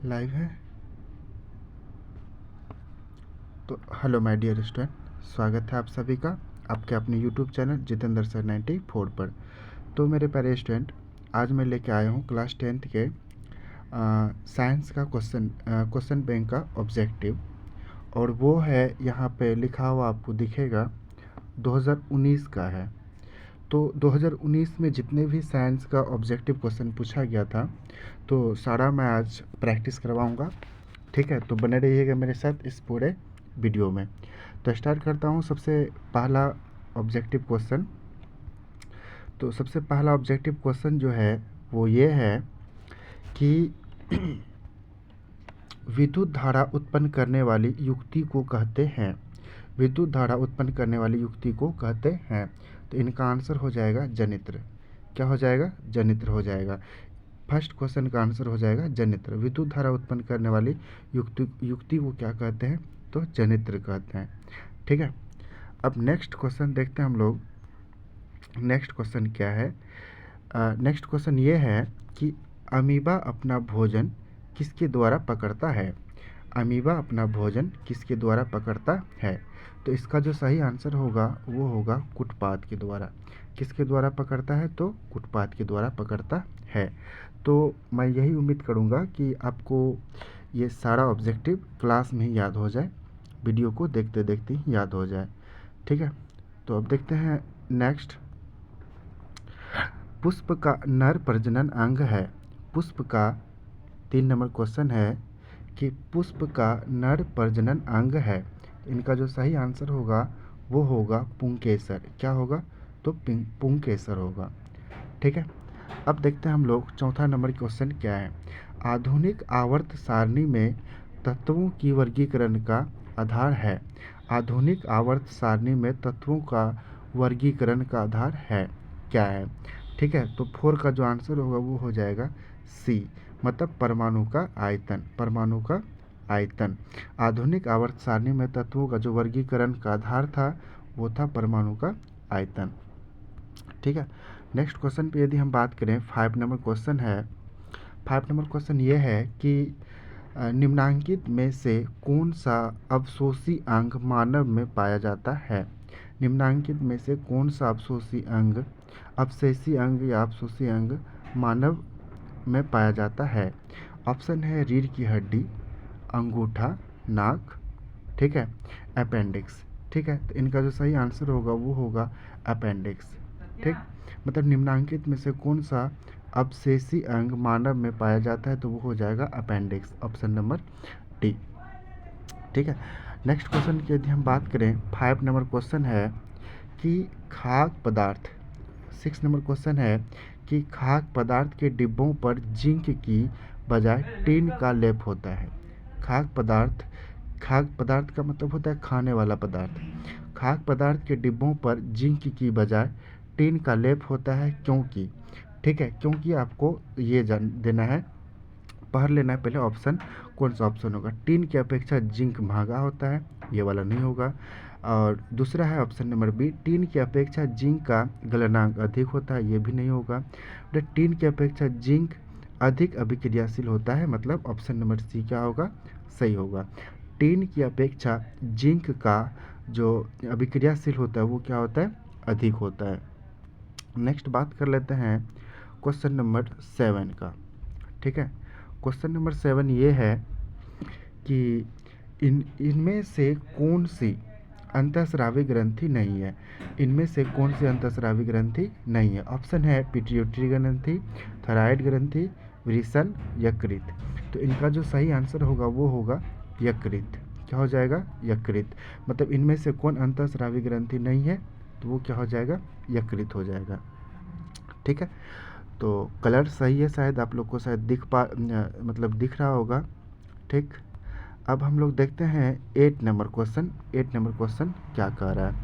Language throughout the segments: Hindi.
लाइव है। तो हेलो माय डियर स्टूडेंट, स्वागत है आप सभी का आपके अपने यूट्यूब चैनल जितेंद्र सर 94 पर। तो मेरे प्यारे स्टूडेंट, आज मैं लेके आया हूँ क्लास 10th के साइंस का क्वेश्चन बैंक का ऑब्जेक्टिव, और वो है यहाँ पे लिखा हुआ आपको दिखेगा 2019 का है। तो 2019 में जितने भी साइंस का ऑब्जेक्टिव क्वेश्चन पूछा गया था तो सारा मैं आज प्रैक्टिस करवाऊँगा। ठीक है, तो बने रहिएगा मेरे साथ इस पूरे वीडियो में। तो स्टार्ट करता हूँ सबसे पहला ऑब्जेक्टिव क्वेश्चन। तो सबसे पहला ऑब्जेक्टिव क्वेश्चन जो है वो ये है कि विद्युत धारा उत्पन्न करने वाली युक्ति को कहते हैं। विद्युत धारा उत्पन्न करने वाली युक्ति को कहते हैं। तो इनका आंसर हो जाएगा जनित्र। क्या हो जाएगा? जनित्र हो जाएगा। फर्स्ट क्वेश्चन का आंसर हो जाएगा जनित्र। विद्युत धारा उत्पन्न करने वाली युक्ति को क्या कहते हैं? तो जनित्र कहते हैं। ठीक है, अब नेक्स्ट क्वेश्चन देखते हैं हम लोग। नेक्स्ट क्वेश्चन क्या है? नेक्स्ट क्वेश्चन ये है कि अमीबा अपना भोजन किसके द्वारा पकड़ता है? अमीबा अपना भोजन किसके द्वारा पकड़ता है? तो इसका जो सही आंसर होगा वो होगा कुटपाद के द्वारा। किसके द्वारा पकड़ता है? तो कुटपाद के द्वारा पकड़ता है। तो मैं यही उम्मीद करूँगा कि आपको ये सारा ऑब्जेक्टिव क्लास में ही याद हो जाए, वीडियो को देखते देखते ही याद हो जाए। ठीक है, तो अब देखते हैं नेक्स्ट। पुष्प का नर प्रजनन अंग है। पुष्प का 3 नंबर क्वेश्चन है कि पुष्प का नर प्रजनन अंग है। इनका जो सही आंसर होगा वो होगा पुंकेसर। क्या होगा? तो पुंकेसर होगा। ठीक है, अब देखते हैं हम लोग चौथा नंबर क्वेश्चन क्या है। आधुनिक आवर्त सारणी में तत्वों की वर्गीकरण का आधार है। आधुनिक आवर्त सारणी में तत्वों का वर्गीकरण का आधार है क्या है? ठीक है, तो 4 का जो आंसर होगा वो हो जाएगा सी, मतलब परमाणु का आयतन। परमाणु का आयतन। आधुनिक आवर्त सारणी में तत्वों का जो वर्गीकरण का आधार था वो था परमाणु का आयतन। ठीक है, नेक्स्ट क्वेश्चन पे यदि हम बात करें, 5 नंबर क्वेश्चन है। 5 नंबर क्वेश्चन ये है कि निम्नांकित में से कौन सा अवशोषी अंग मानव में पाया जाता है? निम्नांकित में से कौन सा अवशेषी अंग या अवशोषी अंग मानव में पाया जाता है? ऑप्शन है रीढ़ की हड्डी, अंगूठा, नाक, ठीक है, अपेंडिक्स। ठीक है, तो इनका जो सही आंसर होगा वो होगा अपेंडिक्स। ठीक, मतलब निम्नांकित में से कौन सा अवशेषी अंग मानव में पाया जाता है? तो वो हो जाएगा अपेंडिक्स, ऑप्शन नंबर डी। ठीक है, नेक्स्ट क्वेश्चन की यदि हम बात करें, 5 नंबर क्वेश्चन है कि खाद्य पदार्थ। 6 नंबर क्वेश्चन है कि खाद्य पदार्थ के डिब्बों पर जिंक की बजाय टिन का लेप होता है। खाद्य पदार्थ का मतलब होता है खाने वाला पदार्थ। खाद्य पदार्थ के डिब्बों पर जिंक की बजाय टिन का लेप होता है क्योंकि? ठीक है, क्योंकि आपको ये जान देना है, पढ़ लेना है पहले ऑप्शन कौन सा ऑप्शन होगा। टिन की अपेक्षा जिंक महंगा होता है, ये वाला नहीं होगा। और दूसरा है ऑप्शन नंबर बी, टिन की अपेक्षा जिंक का गलनांक अधिक होता है, ये भी नहीं होगा। टिन की अपेक्षा जिंक अधिक अभिक्रियाशील होता है, मतलब ऑप्शन नंबर सी क्या होगा? सही होगा। टिन की अपेक्षा जिंक का जो अभिक्रियाशील होता है वो क्या होता है? अधिक होता है। नेक्स्ट बात कर लेते हैं क्वेश्चन नंबर 7 का। ठीक है, क्वेश्चन नंबर 7 ये है कि इनमें से कौन सी अंतःस्रावी ग्रंथि नहीं है? इनमें से कौन सी अंतःस्रावी ग्रंथि नहीं है? ऑप्शन है पिट्यूटरी ग्रंथि, थायराइड ग्रंथि, वृषण, यकृत। तो इनका जो सही आंसर होगा वो होगा यकृत। क्या हो जाएगा? यकृत। मतलब इनमें से कौन अंतःस्रावी ग्रंथि नहीं है? तो वो क्या हो जाएगा? यकृत हो जाएगा। ठीक है, तो कलर सही है, शायद आप लोग को शायद मतलब दिख रहा होगा। ठीक, अब हम लोग देखते हैं 8 नंबर क्वेश्चन। 8 नंबर क्वेश्चन क्या कह रहा है?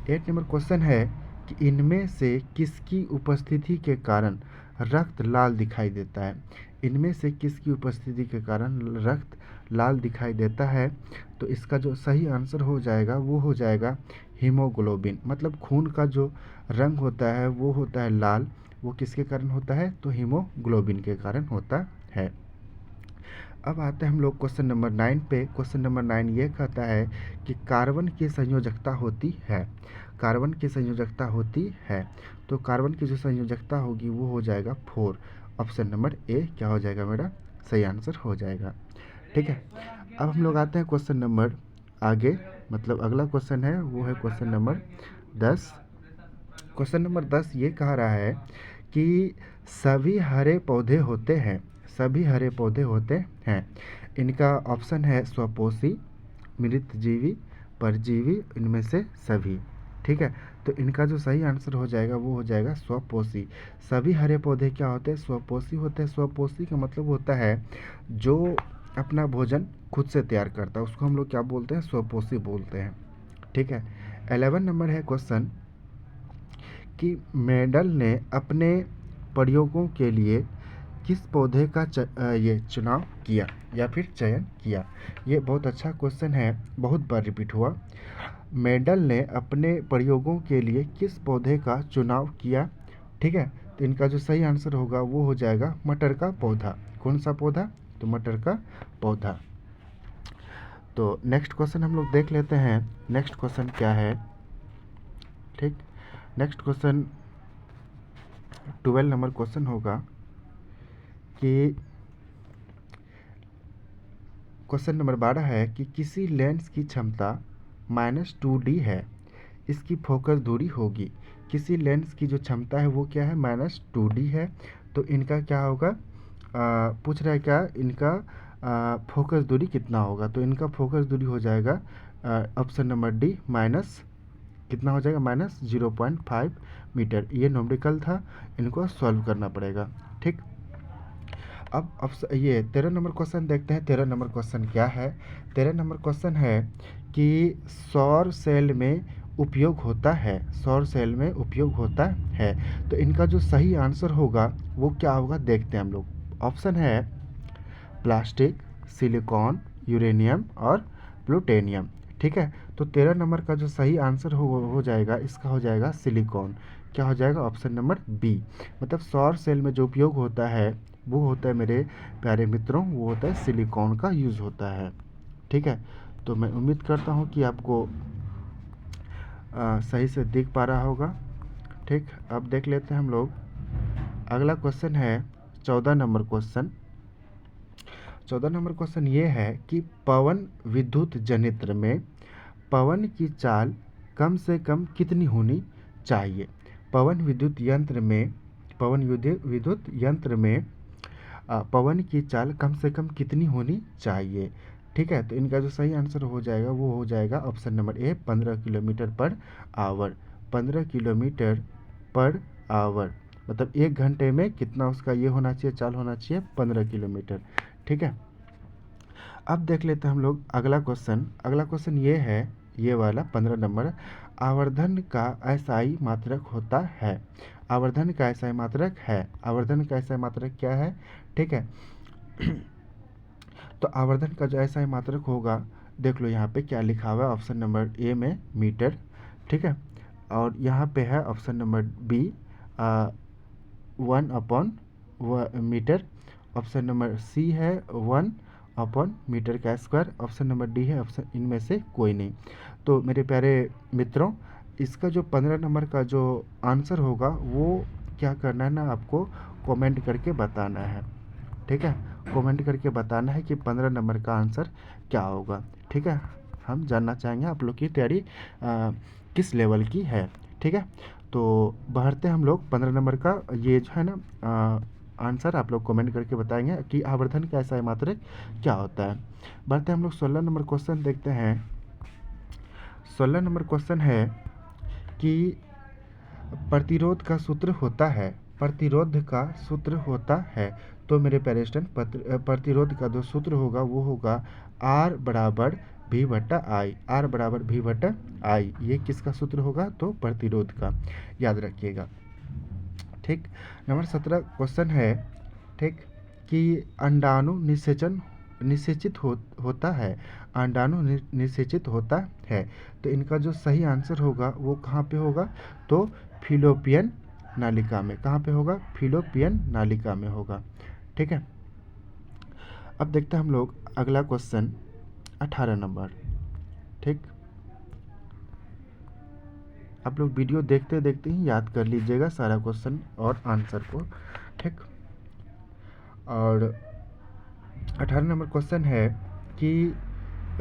8 नंबर क्वेश्चन है कि इनमें से किसकी उपस्थिति के कारण रक्त लाल दिखाई देता है? इनमें से किसकी उपस्थिति के कारण रक्त लाल दिखाई देता है? तो इसका जो सही आंसर हो जाएगा वो हो जाएगा हीमोग्लोबिन। मतलब खून का जो रंग होता है वो होता है लाल, वो किसके कारण होता है? तो हीमोग्लोबिन के कारण होता है। अब आते हैं हम लोग क्वेश्चन नंबर 9 पे। क्वेश्चन नंबर 9 ये कहता है कि कार्बन की संयोजकता होती है, कार्बन की संयोजकता होती है। तो कार्बन की जो संयोजकता होगी वो हो जाएगा 4। ऑप्शन नंबर ए क्या हो जाएगा मेरा सही आंसर हो जाएगा। ठीक है, अब हम लोग आते हैं क्वेश्चन नंबर आगे, मतलब अगला क्वेश्चन है वो है क्वेश्चन नंबर 10। क्वेश्चन नंबर 10 ये कह रहा है कि सभी हरे पौधे होते हैं, सभी हरे पौधे होते हैं। इनका ऑप्शन है स्वपोषी, मृतजीवी, परजीवी, इनमें से सभी। ठीक है, तो इनका जो सही आंसर हो जाएगा वो हो जाएगा स्वपोषी। सभी हरे पौधे क्या होते हैं स्वपोषी होते हैं। स्वपोषी का मतलब होता है जो अपना भोजन खुद से तैयार करता है, उसको हम लोग क्या बोलते हैं स्वपोषी बोलते हैं। ठीक है, 11 नंबर है क्वेश्चन कि मेंडल ने अपने प्रयोगों के लिए किस पौधे का ये चुनाव किया या फिर चयन किया। ये बहुत अच्छा क्वेश्चन है, बहुत बार रिपीट हुआ। मेंडल ने अपने प्रयोगों के लिए किस पौधे का चुनाव किया। ठीक है, तो इनका जो सही आंसर होगा वो हो जाएगा मटर का पौधा। कौन सा पौधा, तो मटर का पौधा। तो नेक्स्ट क्वेश्चन हम लोग देख लेते हैं, नेक्स्ट क्वेश्चन क्या है। ठीक, नेक्स्ट क्वेश्चन 12 नंबर क्वेश्चन होगा कि क्वेश्चन नंबर 12 है कि किसी लेंस की क्षमता -2D है, इसकी फोकस दूरी होगी। किसी लेंस की जो क्षमता है वो क्या है -2D है, तो इनका क्या होगा पूछ रहा है क्या इनका फोकस दूरी कितना होगा। तो इनका फोकस दूरी हो जाएगा ऑप्शन नंबर डी माइनस कितना हो जाएगा -0.5 मीटर। ये न्यूमेरिकल था, इनको सॉल्व करना पड़ेगा। ठीक, अब ये 13 नंबर क्वेश्चन देखते हैं। 13 नंबर क्वेश्चन क्या है। 13 नंबर क्वेश्चन है कि सौर सेल में उपयोग होता है, सौर सेल में उपयोग होता है। तो इनका जो सही आंसर होगा वो क्या होगा देखते हैं हम लोग। ऑप्शन है प्लास्टिक, सिलिकॉन, यूरेनियम और प्लूटोनियम। ठीक है, तो 13 नंबर का जो सही आंसर हो जाएगा इसका हो जाएगा सिलिकॉन। क्या हो जाएगा ऑप्शन नंबर बी। मतलब सौर सेल में जो उपयोग होता है वो होता है मेरे प्यारे मित्रों, वो होता है सिलिकॉन का यूज़ होता है। ठीक है, तो मैं उम्मीद करता हूँ कि आपको सही से दिख पा रहा होगा। ठीक, अब देख लेते हैं हम लोग अगला क्वेश्चन है 14 नंबर क्वेश्चन। 14 नंबर क्वेश्चन ये है कि पवन विद्युत जनित्र में पवन की चाल कम से कम कितनी होनी चाहिए। पवन विद्युत यंत्र में पवन की चाल कम से कम कितनी होनी चाहिए। ठीक है, तो इनका जो सही आंसर हो जाएगा वो हो जाएगा option number A 15 kilometre per hour. 15 kilometre per hour मतलब 1 घंटे में कितना उसका ये होना चाहिए चाल होना चाहिए 15 किलोमीटर। ठीक है, अब देख लेते हैं हम लोग अगला क्वेश्चन। अगला क्वेश्चन ये है, ये वाला 15 नंबर, आवर्धन का एसआई मात्रक होता है। आवर्धन का एसआई मात्रक है, आवर्धन का एसआई मात्रक क्या है। ठीक है, तो आवर्धन का जो एसआई मात्रक होगा देख लो यहाँ पे क्या लिखा हुआ है ऑप्शन नंबर ए में मीटर। ठीक है, और यहाँ पे है ऑप्शन नंबर बी 1/मीटर। ऑप्शन नंबर सी है 1/मीटर का स्क्वायर। ऑप्शन नंबर डी है ऑप्शन इनमें से कोई नहीं। तो मेरे प्यारे मित्रों इसका जो 15 नंबर का जो आंसर होगा वो क्या करना है ना आपको कमेंट करके बताना है। ठीक है, कमेंट करके बताना है कि 15 नंबर का आंसर क्या होगा। ठीक है, हम जानना चाहेंगे आप लोग की तैयारी किस लेवल की है। ठीक है, तो बढ़ते हम लोग 15 नंबर का ये जो है ना आंसर आप लोग कमेंट करके बताएंगे कि आवर्धन का एसआई मात्रक क्या होता है। बढ़ते हम लोग 16 नंबर क्वेश्चन देखते हैं। 16 नंबर क्वेश्चन है कि प्रतिरोध का सूत्र होता है, प्रतिरोध का सूत्र होता है। तो मेरे प्यारे स्टूडेंट प्रतिरोध का जो सूत्र होगा वो होगा R बराबर V/I। R बराबर V/I ये किसका सूत्र होगा तो प्रतिरोध का, याद रखिएगा। ठीक, नंबर 17 क्वेश्चन है ठीक कि अंडाणु निषेचित होता है, अंडाणु निषेचित होता है। तो इनका जो सही आंसर होगा वो कहाँ पे होगा तो फिलोपियन नालिका में। कहाँ पे होगा फिलोपियन नालिका में होगा। ठीक है, अब देखते हैं हम लोग अगला क्वेश्चन 18 नंबर। ठीक, आप लोग वीडियो देखते देखते ही याद कर लीजिएगा सारा क्वेश्चन और आंसर को। ठीक, और 18 नंबर क्वेश्चन है कि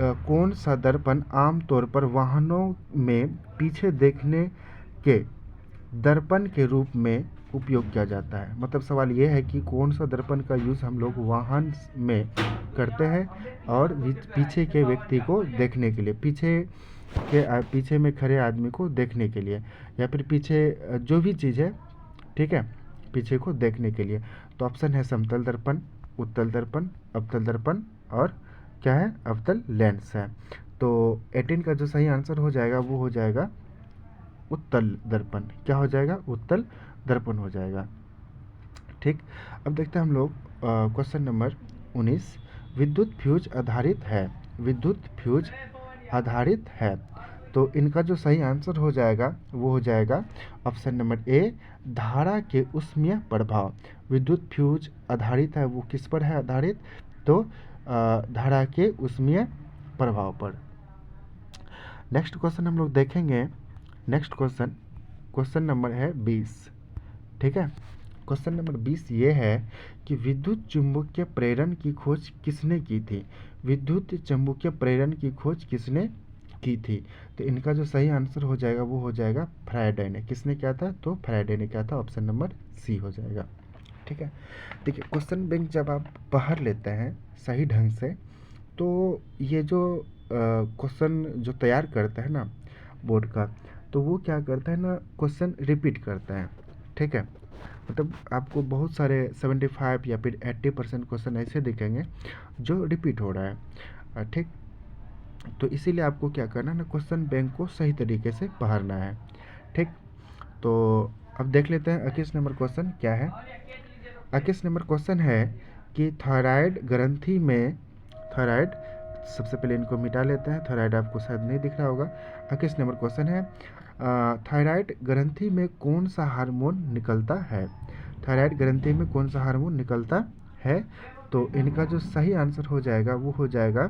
कौन सा दर्पण आमतौर पर वाहनों में पीछे देखने के दर्पण के रूप में उपयोग किया जाता है। मतलब सवाल ये है कि कौन सा दर्पण का यूज़ हम लोग वाहन में करते हैं और पीछे के व्यक्ति को देखने के लिए, पीछे में खड़े आदमी को देखने के लिए, या फिर पीछे जो भी चीज़ है, ठीक है, पीछे को देखने के लिए। तो ऑप्शन है समतल दर्पण, उत्तल दर्पण, अवतल दर्पण, और क्या है, अवतल लेंस है। तो 18 का जो सही आंसर हो जाएगा वो हो जाएगा उत्तल दर्पण। क्या हो जाएगा, उत्तल दर्पण हो जाएगा। ठीक, अब देखते हैं हम लोग क्वेश्चन नंबर 19। विद्युत फ्यूज आधारित है, विद्युत फ्यूज आधारित है। तो इनका जो सही आंसर हो जाएगा वो हो जाएगा ऑप्शन नंबर ए, धारा के ऊष्मीय प्रभाव। विद्युत फ्यूज आधारित है, वो किस पर है आधारित, तो धारा के ऊष्मीय प्रभाव पर। नेक्स्ट क्वेश्चन हम लोग देखेंगे। नेक्स्ट क्वेश्चन नंबर है 20। ठीक है, क्वेश्चन नंबर 20 ये है कि विद्युत चुंबकीय प्रेरण की खोज किसने की थी। विद्युत चुंबकीय प्रेरण की खोज किसने की थी। तो इनका जो सही आंसर हो जाएगा वो हो जाएगा फैराडे ने। किसने किया था, तो फैराडे ने किया था। ऑप्शन नंबर सी हो जाएगा। ठीक है, देखिए क्वेश्चन बैंक जब आप पढ़ लेते हैं सही ढंग से, तो ये जो क्वेश्चन जो तैयार करता है ना बोर्ड का, तो वो क्या करता है ना, क्वेश्चन रिपीट करता है। ठीक है, मतलब आपको बहुत सारे 75 या फिर 80% क्वेश्चन ऐसे दिखेंगे जो रिपीट हो रहा है। ठीक, तो इसीलिए आपको क्या करना है ना, क्वेश्चन बैंक को सही तरीके से पढ़ना है। ठीक, तो अब देख लेते हैं 21 नंबर क्वेश्चन क्या है। 21 नंबर क्वेश्चन है कि थायराइड ग्रंथि में, थायराइड, सबसे पहले इनको मिटा लेते हैं, थायराइड आपको शायद नहीं दिख रहा होगा। 21 नंबर क्वेश्चन है थायराइड ग्रंथि में कौन सा हार्मोन निकलता है। थायराइड ग्रंथि में कौन सा हार्मोन निकलता है। तो इनका जो सही आंसर हो जाएगा वो हो जाएगा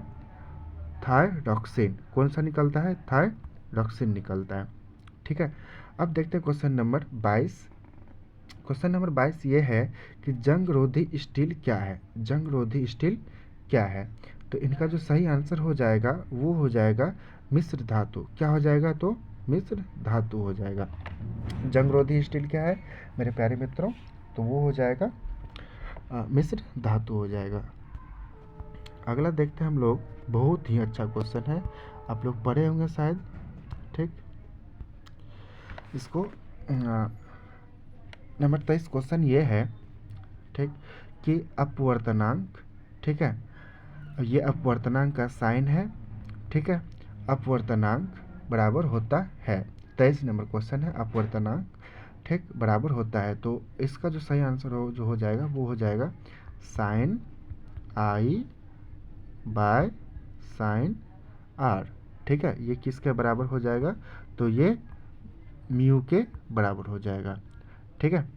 थायरॉक्सिन। कौन सा निकलता है, थायरॉक्सिन निकलता है। ठीक है, अब देखते हैं क्वेश्चन नंबर 22। क्वेश्चन नंबर 22 ये है कि जंग रोधी स्टील क्या है। जंग रोधी स्टील क्या है। तो इनका जो सही आंसर हो जाएगा वो हो जाएगा मिश्र धातु। क्या हो जाएगा, तो मिश्र धातु हो जाएगा। जंग रोधी स्टील क्या है मेरे प्यारे मित्रों, तो वो हो जाएगा मिश्र धातु हो जाएगा। अगला देखते हैं हम लोग, बहुत ही अच्छा क्वेश्चन है, आप लोग पढ़े होंगे शायद। ठीक, इसको नंबर 23 क्वेश्चन ये है, ठीक, कि अपवर्तनांक, ठीक है, ये अपवर्तनांक का साइन है। ठीक है, अपवर्तनांक बराबर होता है, 23 नंबर क्वेश्चन है, अपवर्तनांक ठीक बराबर होता है। तो इसका जो सही आंसर जो हो जाएगा वो हो जाएगा sine I by sine R. ठीक है, ये किसके बराबर हो जाएगा, तो ये म्यू के बराबर हो जाएगा। ठीक है,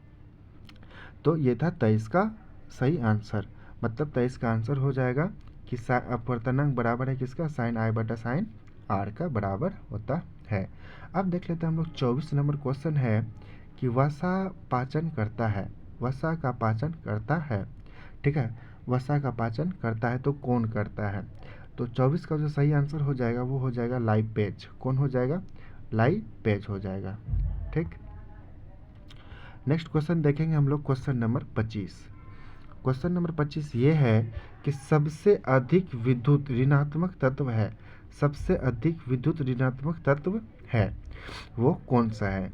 तो ये था 23 का सही आंसर। मतलब 23 का आंसर हो जाएगा कि अपवर्तनांक बराबर है किसका, साइन आई बटा साइन आर का बराबर होता है। अब देख लेते हैं हम लोग 24 नंबर क्वेश्चन है कि वसा पाचन करता है। वसा का पाचन करता है। ठीक है, वसा का पाचन करता है तो कौन करता है। तो 24 का जो सही आंसर हो जाएगा वो हो जाएगा लाइपेज। कौन हो जाएगा, लाइपेज हो जाएगा। ठीक, नेक्स्ट क्वेश्चन देखेंगे हम लोग, क्वेश्चन नंबर 25। क्वेश्चन नंबर 25 ये है कि सबसे अधिक विद्युत ऋणात्मक तत्व है, सबसे अधिक विद्युत ऋणात्मक तत्व है, वो कौन सा है।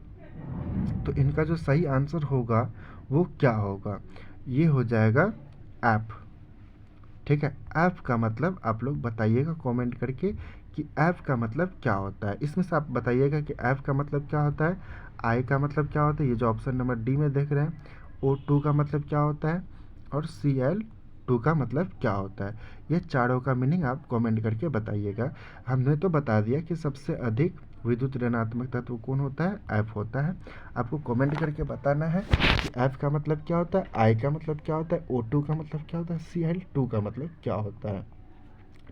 तो इनका जो सही आंसर होगा वो क्या होगा, ये हो जाएगा एफ। ठीक है, एफ का मतलब आप लोग बताइएगा कमेंट करके कि एफ का मतलब क्या होता है। इसमें से आप बताइएगा कि एफ का मतलब क्या होता है, आई का मतलब क्या होता है, ये जो ऑप्शन नंबर डी में देख रहे हैं, O2 का मतलब क्या होता है, और Cl2 का मतलब क्या होता है। ये चारों का मीनिंग आप कमेंट करके बताइएगा। हमने तो बता दिया कि सबसे अधिक विद्युत ऋणात्मक तत्व कौन होता है? F होता है। आपको कमेंट करके बताना है कि F का मतलब क्या होता है, I का मतलब क्या होता है, O2 का मतलब क्या होता है, Cl2 का मतलब क्या होता है।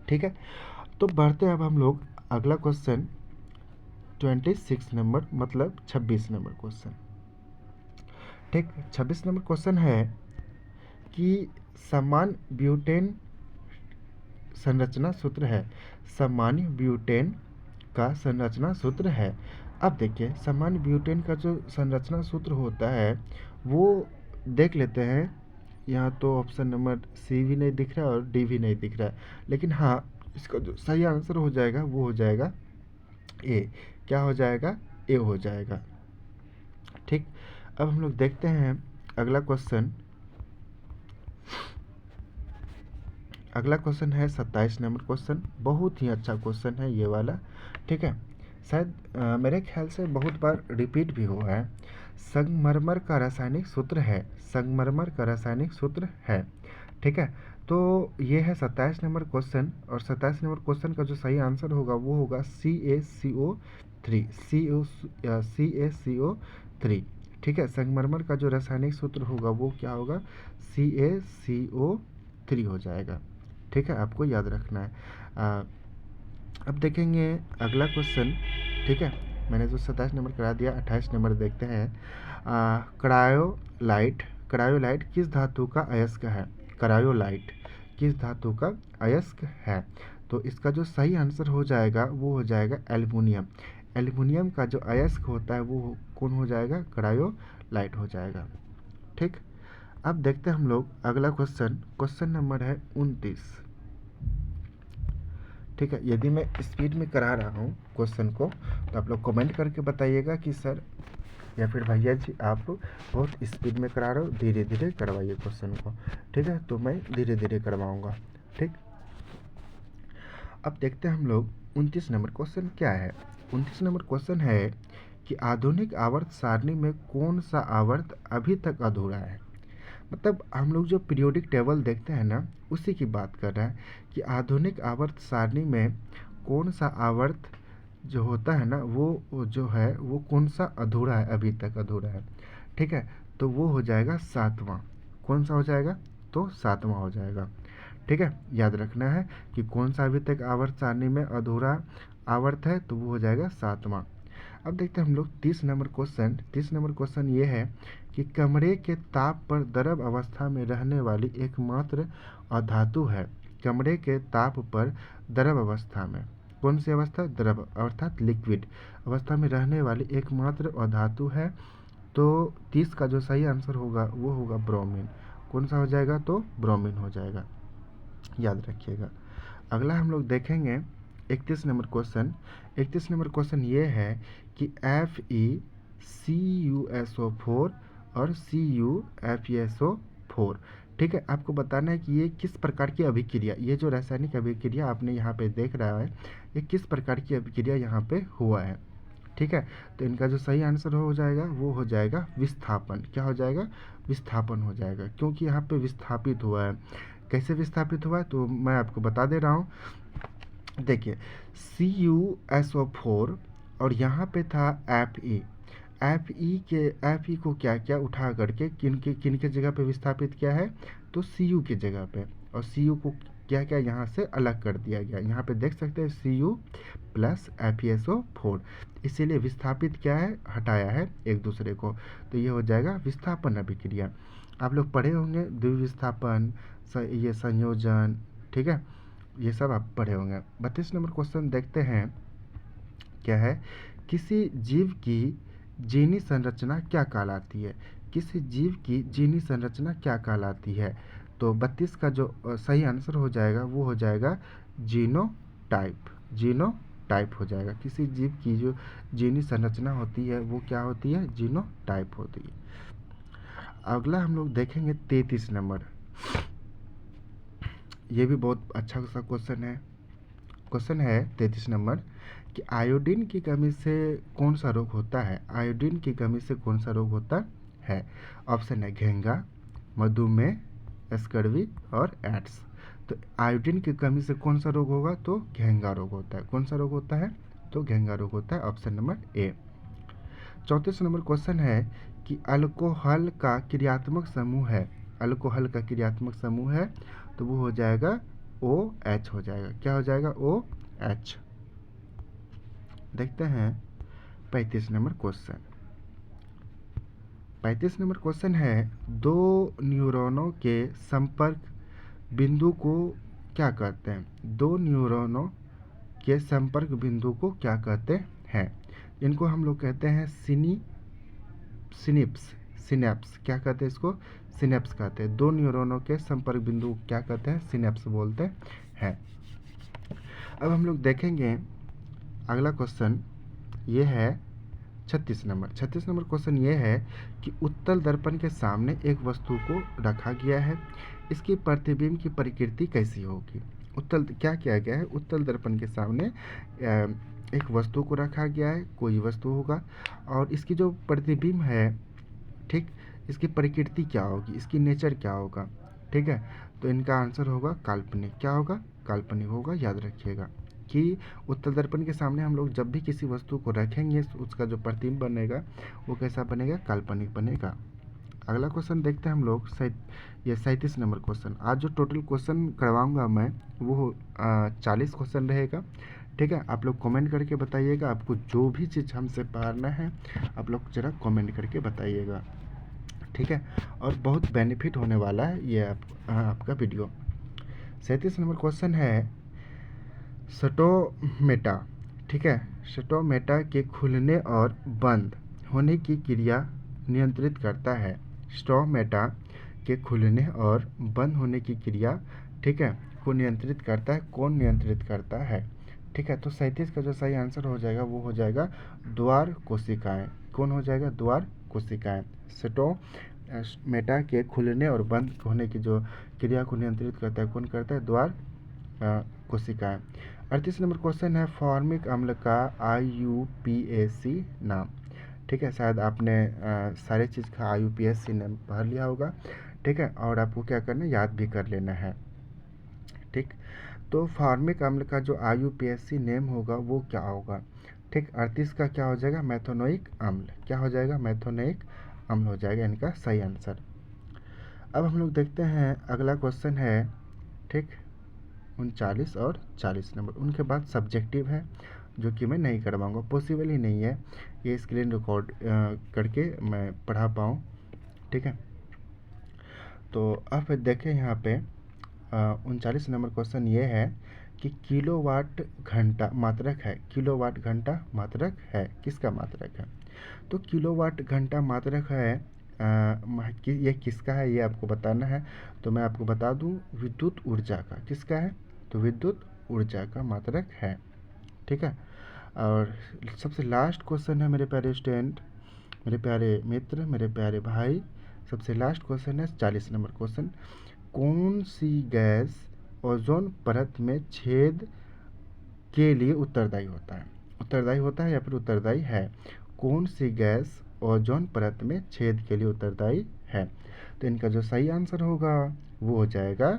ठीक है, तो बढ़ते हैं अब हम लोग अगला क्वेश्चन 26 नंबर मतलब 26 नंबर क्वेश्चन। ठीक, 26 नंबर क्वेश्चन है कि समान ब्यूटेन संरचना सूत्र है। सामान्य ब्यूटेन का संरचना सूत्र है। अब देखिए सामान्य ब्यूटेन का जो संरचना सूत्र होता है वो देख लेते हैं। यहाँ तो ऑप्शन नंबर सी भी नहीं दिख रहा है और डी भी नहीं दिख रहा है, लेकिन हाँ इसका जो सही आंसर हो जाएगा वो हो जाएगा ए। क्या हो जाएगा? ए हो जाएगा। ठीक, अब हम लोग देखते हैं अगला क्वेश्चन। अगला क्वेश्चन है 27 नंबर क्वेश्चन। बहुत ही अच्छा क्वेश्चन है ये वाला। ठीक है, शायद मेरे ख्याल से बहुत बार रिपीट भी हुआ है। संगमरमर का रासायनिक सूत्र है। संगमरमर का रासायनिक सूत्र है। ठीक है, तो ये है 27 नंबर क्वेश्चन और 27 नंबर क्वेश्चन का जो सही आंसर होगा वो होगा CaCO3। CaCO3। ठीक है, संगमरमर का जो रासायनिक सूत्र होगा वो क्या होगा? CaCO3 हो जाएगा। ठीक है, आपको याद रखना है। अब देखेंगे अगला क्वेश्चन। ठीक है, मैंने जो 27 नंबर करा दिया, 28 नंबर देखते हैं। क्रायोलाइट। क्रायोलाइट किस धातु का अयस्क है? क्रायोलाइट किस धातु का अयस्क है? तो इसका जो सही आंसर हो जाएगा वो हो जाएगा एल्युमिनियम। एल्युमिनियम का जो अयस्क होता है वो कौन हो जाएगा? क्रायोलाइट हो जाएगा। ठीक, अब देखते हैं हम लोग अगला क्वेश्चन। क्वेश्चन नंबर है 29। ठीक है, यदि मैं स्पीड में करा रहा हूँ क्वेश्चन को तो आप लोग कमेंट करके बताइएगा कि सर या फिर भैया जी आप बहुत स्पीड में करा रहे हो, धीरे धीरे करवाइए क्वेश्चन को। ठीक है, तो मैं धीरे धीरे करवाऊँगा। ठीक, अब देखते हैं हम लोग 29 नंबर क्वेश्चन क्या है। 29 नंबर क्वेश्चन है कि आधुनिक आवर्त सारणी में कौन सा आवर्त अभी तक अधूरा है? मतलब हम लोग जो पीरियोडिक टेबल देखते हैं ना उसी की बात कर रहे हैं कि आधुनिक आवर्त सारणी में कौन सा आवर्त जो होता है ना वो जो है वो कौन सा अधूरा है, अभी तक अधूरा है। ठीक है, तो वो हो जाएगा 7वां। कौन सा हो जाएगा? तो 7वां हो जाएगा। ठीक है, याद रखना है कि कौन सा अभी तक आवर्त सारणी में अधूरा आवर्त है, तो वो हो जाएगा 7वां। अब देखते हैं हम लोग 30 नंबर क्वेश्चन। 30 नंबर क्वेश्चन ये है कि कमरे के ताप पर द्रव अवस्था में रहने वाली एकमात्र अधातु है। कमरे के ताप पर द्रव अवस्था में कौन सी अवस्था? द्रव अर्थात लिक्विड अवस्था में रहने वाली एकमात्र अधातु है। तो 30 का जो सही आंसर होगा वो होगा ब्रोमीन। कौन सा हो जाएगा? तो ब्रोमीन हो जाएगा, याद रखिएगा। अगला हम लोग देखेंगे 31 नंबर क्वेश्चन। 31 नंबर क्वेश्चन ये है कि FeCuSO4 और CuFeSO4। ठीक है, आपको बताना है कि ये किस प्रकार की अभिक्रिया, ये जो रासायनिक अभिक्रिया आपने यहाँ पे देख रहा है ये किस प्रकार की अभिक्रिया यहाँ पे हुआ है। ठीक है, तो इनका जो सही आंसर हो जाएगा वो हो जाएगा विस्थापन। क्या हो जाएगा? विस्थापन हो जाएगा, क्योंकि यहाँ पे विस्थापित हुआ है। कैसे विस्थापित हुआ है तो मैं आपको बता दे रहा हूँ। देखिए CuSO4 और यहाँ पे था Fe। Fe को क्या क्या उठा करके किन के जगह पे विस्थापित किया है? तो Cu की जगह पे, और Cu को क्या क्या यहाँ से अलग कर दिया गया। यहाँ पे देख सकते हैं Cu प्लस FeSO4, इसीलिए विस्थापित क्या है? हटाया है एक दूसरे को, तो ये हो जाएगा विस्थापन अभिक्रिया। आप लोग पढ़े होंगे द्विविस्थापन, ये संयोजन। ठीक है, ये सब आप पढ़े होंगे। 32 नंबर क्वेश्चन देखते हैं क्या है। किसी जीव की जीनी संरचना क्या कहलाती है? किसी जीव की जीनी संरचना क्या कहलाती है? तो 32 का जो सही आंसर हो जाएगा वो हो जाएगा जीनोटाइप। जीनोटाइप हो जाएगा। किसी जीव की जो जीनी संरचना होती है वो क्या होती है? जीनोटाइप होती है। अगला हम लोग देखेंगे 33 नंबर। ये भी बहुत अच्छा सा क्वेश्चन है। क्वेश्चन है 33 नंबर कि आयोडीन की कमी से कौन सा रोग होता है? आयोडीन की कमी से कौन सा रोग होता है? ऑप्शन है घेंगा, मधुमेह, स्कर्वी और एड्स। तो आयोडीन की कमी से कौन सा रोग होगा? तो घेंगा रोग होता है। कौन सा रोग होता है? तो घेंगा रोग होता है option number A. 34 number question है कि अल्कोहल का क्रियात्मक समूह है, अल्कोहल का क्रियात्मक समूह है तो वो हो जाएगा OH हो जाएगा। क्या हो जाएगा? OH। देखते हैं 35 नंबर क्वेश्चन। 35 नंबर क्वेश्चन है, दो न्यूरॉनों के संपर्क बिंदु को क्या कहते हैं? दो न्यूरॉनों के संपर्क बिंदु को क्या कहते हैं? इनको हम लोग कहते हैं सिनिप्स। सिनेप्स क्या कहते हैं इसको? सिनेप्स कहते हैं। दो न्यूरॉनों के संपर्क बिंदु क्या कहते हैं? सिनेप्स बोलते हैं। अब हम लोग देखेंगे अगला क्वेश्चन, ये है 36 नंबर। 36 नंबर क्वेश्चन ये है कि उत्तल दर्पण के सामने एक वस्तु को रखा गया है, इसकी प्रतिबिंब की प्रकृति कैसी होगी? उत्तल क्या किया गया है? उत्तल दर्पण के सामने एक वस्तु को रखा गया है, कोई वस्तु होगा, और इसकी जो प्रतिबिंब है, ठीक, इसकी प्रकृति क्या होगी, इसकी नेचर क्या होगा? ठीक है, तो इनका आंसर होगा काल्पनिक। क्या होगा? काल्पनिक होगा। याद रखिएगा कि उत्तल दर्पण के सामने हम लोग जब भी किसी वस्तु को रखेंगे उसका जो प्रतिबिंब बनेगा वो कैसा बनेगा? काल्पनिक बनेगा। अगला क्वेश्चन देखते हैं हम लोग, ये 37 नंबर क्वेश्चन। आज जो टोटल क्वेश्चन करवाऊंगा मैं वो 40 क्वेश्चन रहेगा। ठीक है, आप लोग कमेंट करके बताइएगा, आपको जो भी चीज़ हमसे पारना है आप लोग ज़रा कमेंट करके बताइएगा। ठीक है, और बहुत बेनिफिट होने वाला है ये आपका वीडियो। 37 नंबर क्वेश्चन है स्टोमेटा। ठीक है, स्टोमेटा के खुलने और बंद होने की क्रिया नियंत्रित करता है। स्टोमेटा के खुलने और बंद होने की क्रिया, ठीक है, को नियंत्रित करता है। कौन नियंत्रित करता है? ठीक है, तो 37 का जो सही आंसर हो जाएगा वो हो जाएगा द्वार कोशिकाएं। कौन हो जाएगा? द्वार कोशिकाएं। स्टोमेटा के खुलने और बंद होने की जो क्रिया को नियंत्रित करता है, कौन करता है? द्वार कोशिकाएं। 38 नंबर क्वेश्चन है, फॉर्मिक अम्ल का IUPAC नाम। ठीक है, शायद आपने सारे चीज़ का IUPAC नाम पढ़ लिया होगा। ठीक है, और आपको क्या करना है? याद भी कर लेना है। ठीक, तो फॉर्मिक अम्ल का जो IUPAC नेम होगा वो क्या होगा? ठीक, 38 का क्या हो जाएगा? मैथोनोइक अम्ल। क्या हो जाएगा? मैथोनोइक अम्ल हो जाएगा इनका सही आंसर। अब हम लोग देखते हैं अगला क्वेश्चन है, ठीक, 39 और 40 नंबर। उनके बाद सब्जेक्टिव है जो कि मैं नहीं करवाऊँगा, पॉसिबल ही नहीं है ये स्क्रीन रिकॉर्ड करके मैं पढ़ा पाऊँ। ठीक है, तो अब देखें यहाँ पे 39 नंबर क्वेश्चन ये है कि किलोवाट घंटा मात्रक है। किलोवाट घंटा मात्रक है, किसका मात्रक है? तो किलोवाट घंटा मात्रक है ये किसका है ये आपको बताना है। तो मैं आपको बता दूं, विद्युत ऊर्जा का। किसका है? तो विद्युत ऊर्जा का मात्रक है। ठीक है, और सबसे लास्ट क्वेश्चन है मेरे प्यारे स्टूडेंट, मेरे प्यारे मित्र, मेरे प्यारे भाई, सबसे लास्ट क्वेश्चन है 40 नंबर क्वेश्चन। कौन सी गैस ओजोन परत में छेद के लिए उत्तरदायी होता है? उत्तरदायी होता है या फिर उत्तरदायी है? कौन सी गैस ओजोन परत में छेद के लिए उत्तरदायी है? तो इनका जो सही आंसर होगा वो हो जाएगा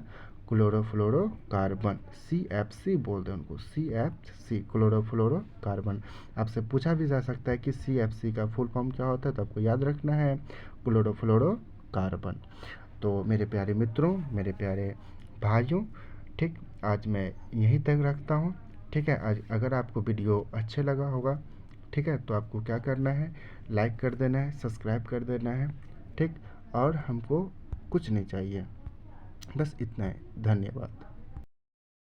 क्लोरोफ्लोरोकार्बन। CFC बोलते हैं उनको, CFC, क्लोरोफ्लोरोकार्बन। आपसे पूछा भी जा सकता है कि CFC का फुल फॉर्म क्या होता है, तो आपको याद रखना है क्लोरोफ्लोरोकार्बन। तो मेरे प्यारे मित्रों, मेरे प्यारे भाइयों, ठीक, आज मैं यहीं तक रखता हूँ। ठीक है, आज अगर आपको वीडियो अच्छे लगा होगा, ठीक है, तो आपको क्या करना है? लाइक कर देना है, सब्सक्राइब कर देना है। ठीक, और हमको कुछ नहीं चाहिए, बस इतना है। धन्यवाद।